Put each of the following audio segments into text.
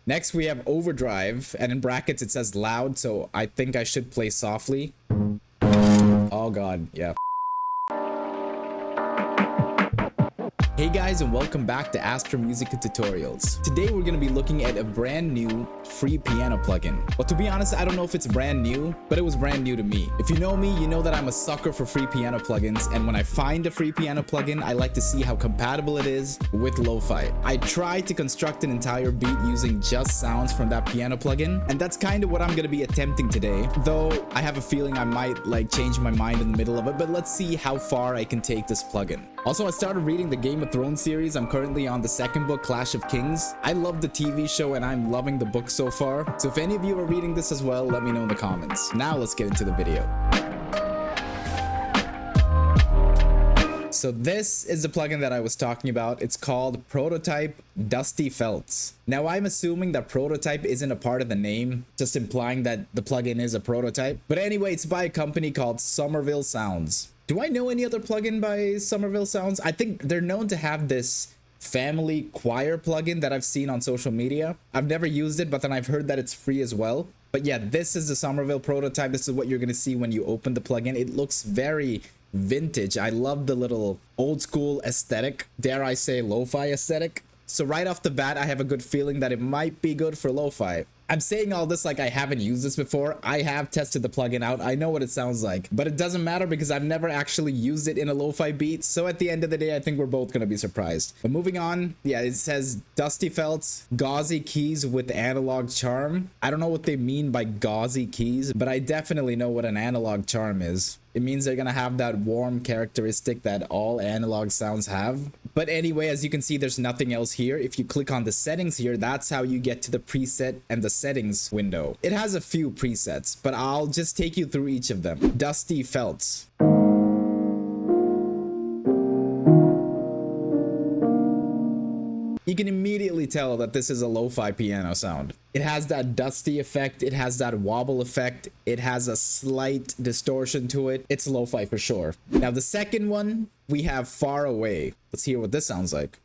Next, we have overdrive, and in brackets it says loud, so I think I should play softly. Oh god, yeah. Hey guys, and welcome back to Astro Music and Tutorials. Today we're going to be looking at a brand new free piano plugin. Well, to be honest, I don't know if it's brand new, but it was brand new to me. If you know me, you know that I'm a sucker for free piano plugins, and when I find a free piano plugin, I like to see how compatible it is with lo-fi. I tried to construct an entire beat using just sounds from that piano plugin, and that's kind of what I'm going to be attempting today, though I have a feeling I might change my mind in the middle of it, but let's see how far I can take this plugin. Also, I started reading the Game of Thrones series. I'm currently on the second book, Clash of Kings. I love the TV show and I'm loving the book so far. So if any of you are reading this as well, let me know in the comments. Now let's get into the video. So this is the plugin that I was talking about. It's called Prototype Dusty Felts. Now I'm assuming that prototype isn't a part of the name, just implying that the plugin is a prototype. But anyway, it's by a company called Sommerville Sounds. Do I know any other plugin by Sommerville Sounds? I think they're known to have this family choir plugin that I've seen on social media. I've never used it, but then I've heard that it's free as well. But yeah, this is the Sommerville prototype. This is what you're going to see when you open the plugin. It looks very vintage. I love the little old school aesthetic, dare I say lo-fi aesthetic. So right off the bat, I have a good feeling that it might be good for lo-fi. I'm saying all this like I haven't used this before. I have tested the plugin out. I know what it sounds like, but it doesn't matter because I've never actually used it in a lo-fi beat. So at the end of the day, I think we're both going to be surprised. But moving on, yeah, it says Dusty Felts, gauzy keys with analog charm. I don't know what they mean by gauzy keys, but I definitely know what an analog charm is. It means they're going to have that warm characteristic that all analog sounds have. But anyway, as you can see, there's nothing else here. If you click on the settings here, that's how you get to the preset and the settings window. It has a few presets, but I'll just take you through each of them. Dusty Felts. You can immediately tell that this is a lo-fi piano sound. It has that dusty effect, it has that wobble effect, it has a slight distortion to it. It's lo-fi for sure. Now the second one, we have Far Away. Let's hear what this sounds like.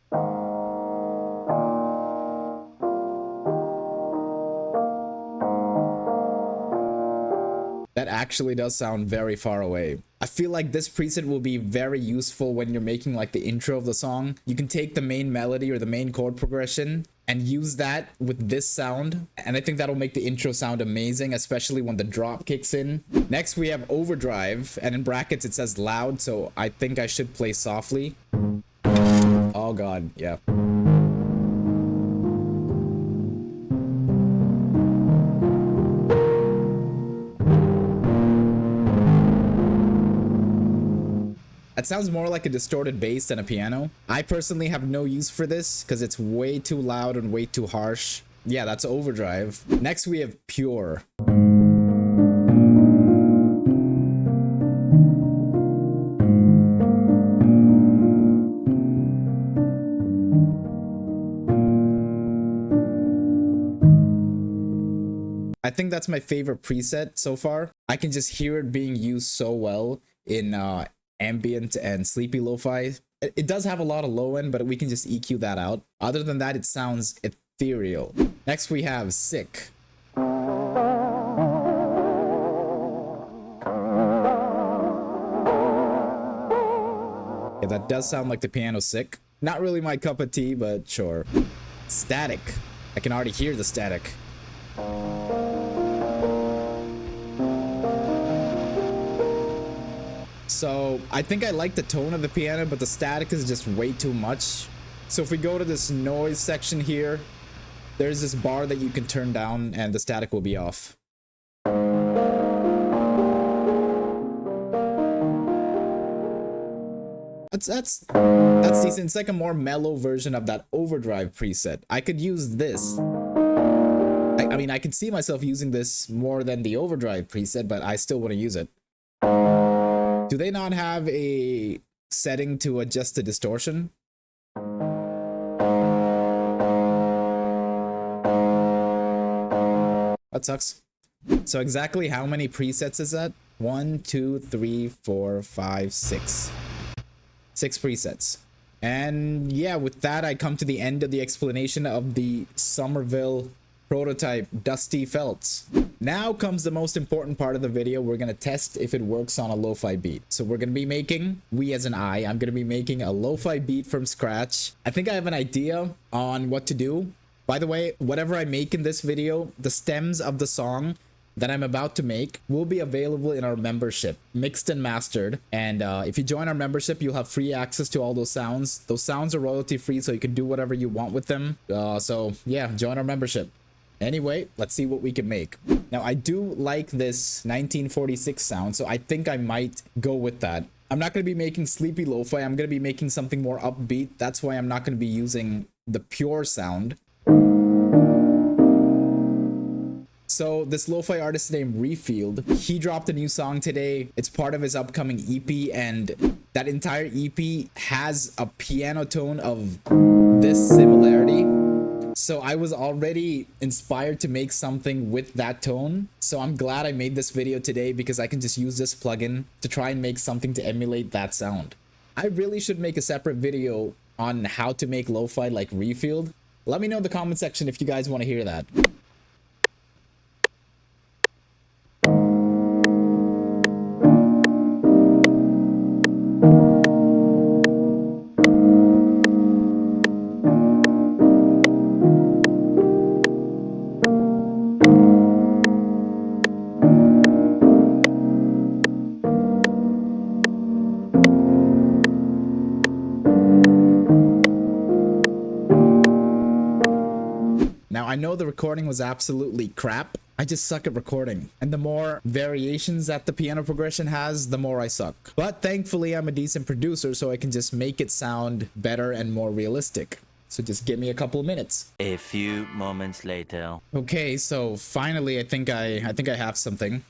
That actually does sound very far away. I feel like this preset will be very useful when you're making like the intro of the song. You can take the main melody or the main chord progression and use that with this sound. And I think that'll make the intro sound amazing, especially when the drop kicks in. Next, we have overdrive, and in brackets it says loud, so I think I should play softly. Oh god, yeah. That sounds more like a distorted bass than a piano. I personally have no use for this because it's way too loud and way too harsh. Yeah, that's overdrive. Next, we have pure. I think that's my favorite preset so far. I can just hear it being used so well in ambient and sleepy lo-fi. It does have a lot of low end, but we can just EQ that out. Other than that, it sounds ethereal. Next, we have sick. Yeah, that does sound like the piano sick. Not really my cup of tea, but sure. Static. I can already hear the static. So I think I like the tone of the piano, but the static is just way too much. So if we go to this noise section here, there's this bar that you can turn down and the static will be off. That's decent. It's like a more mellow version of that overdrive preset. I could use this. I mean, I could see myself using this more than the overdrive preset, but I still want to use it. Do they not have a setting to adjust the distortion? That sucks. So exactly how many presets is that? 1, 2, 3, 4, 5, 6. 6 presets. And yeah, with that, I come to the end of the explanation of the Sommerville prototype Dusty Felts. Now comes the most important part of the video. We're gonna test if it works on a lo-fi beat. So we're gonna be making, I'm gonna be making a lo-fi beat from scratch. I think I have an idea on what to do. By the way, whatever I make in this video, the stems of the song that I'm about to make will be available in our membership, mixed and mastered. And if you join our membership, you'll have free access to all those sounds. Those sounds are royalty free, so you can do whatever you want with them. So yeah, join our membership. Anyway, let's see what we can make. Now, I do like this 1946 sound, so I think I might go with that. I'm not going to be making sleepy lo-fi. I'm going to be making something more upbeat. That's why I'm not going to be using the pure sound. So this lo-fi artist named Refield, he dropped a new song today. It's part of his upcoming EP, and that entire EP has a piano tone of this similarity. So I was already inspired to make something with that tone. So I'm glad I made this video today because I can just use this plugin to try and make something to emulate that sound. I really should make a separate video on how to make lo-fi like Refield. Let me know in the comment section if you guys want to hear that. Now, I know the recording was absolutely crap. I just suck at recording. And the more variations that the piano progression has, the more I suck. But thankfully, I'm a decent producer, so I can just make it sound better and more realistic. So just give me a couple of minutes. A few moments later. Okay, so finally, I think I have something.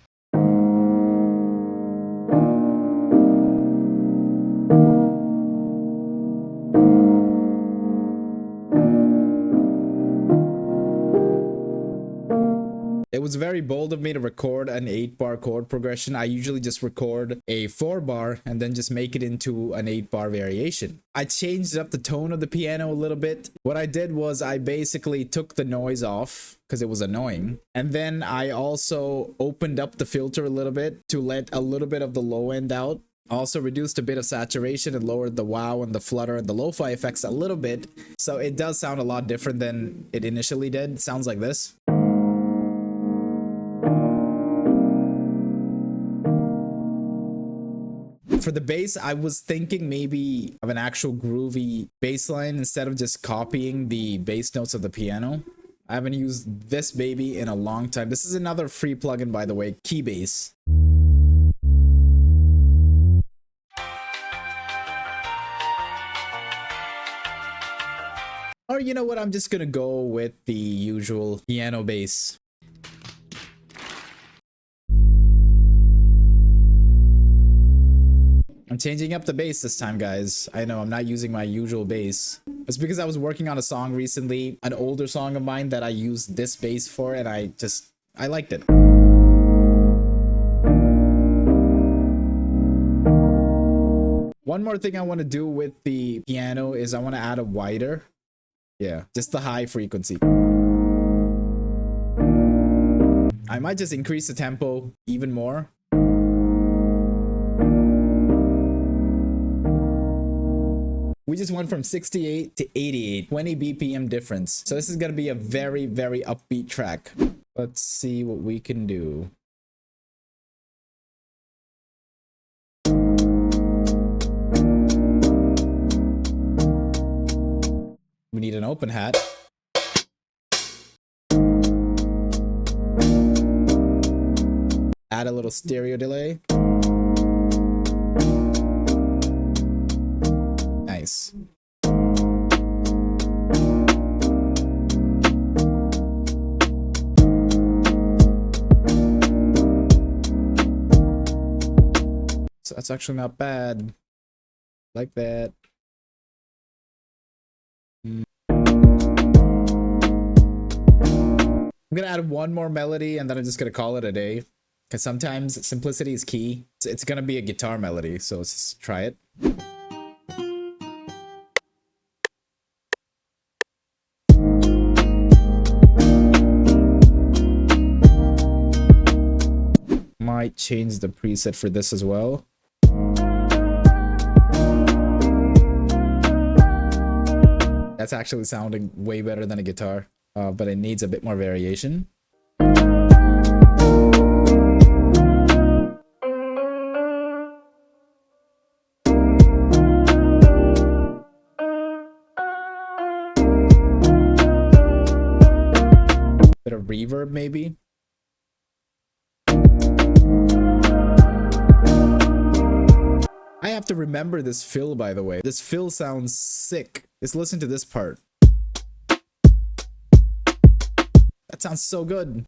It was very bold of me to record an 8-bar chord progression. I usually just record a 4-bar and then just make it into an 8-bar variation. I changed up the tone of the piano a little bit. What I did was I basically took the noise off because it was annoying. And then I also opened up the filter a little bit to let a little bit of the low end out. Also reduced a bit of saturation and lowered the wow and the flutter and the lo-fi effects a little bit. So it does sound a lot different than it initially did. It sounds like this. For the bass, I was thinking maybe of an actual groovy bass line instead of just copying the bass notes of the piano. I haven't used this baby in a long time. This is another free plugin, by the way, Keybase. Or you know what, I'm just gonna go with the usual piano bass. I'm changing up the bass this time, guys. I know I'm not using my usual bass. It's because I was working on a song recently, an older song of mine that I used this bass for, and I liked it. One more thing I want to do with the piano is I want to add a wider. Yeah, just the high frequency. I might just increase the tempo even more. We just went from 68 to 88, 20 BPM difference. So this is going to be a very, very upbeat track. Let's see what we can do. We need an open hat. Add a little stereo delay. Nice. So that's actually not bad. Like that. I'm gonna add one more melody and then I'm just gonna call it a day. Because sometimes simplicity is key. It's gonna be a guitar melody, so let's just try it. might change the preset for this as well. That's actually sounding way better than a guitar, but it needs a bit more variation. Bit of reverb maybe. I have to remember this fill, by the way. This fill sounds sick. Just listen to this part. That sounds so good.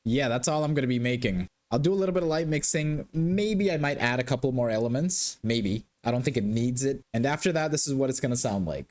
Yeah, that's all I'm gonna be making. I'll do a little bit of light mixing. Maybe I might add a couple more elements. Maybe. I don't think it needs it. And after that, this is what it's gonna sound like.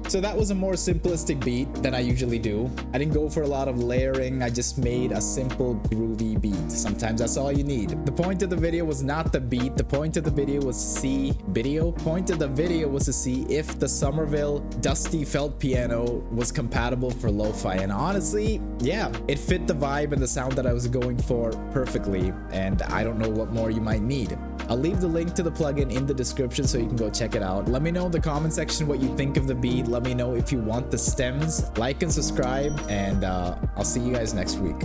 So that was a more simplistic beat than I usually do. I didn't go for a lot of layering. I just made a simple groovy beat. Sometimes that's all you need. The point of the video was not the beat. The point of the video was to see if the Sommerville dusty felt piano was compatible for lo-fi. And honestly, yeah, it fit the vibe and the sound that I was going for perfectly. And I don't know what more you might need. I'll leave the link to the plugin in the description so you can go check it out. Let me know in the comment section what you think of the beat. Let me know if you want the stems. Like and subscribe, and I'll see you guys next week.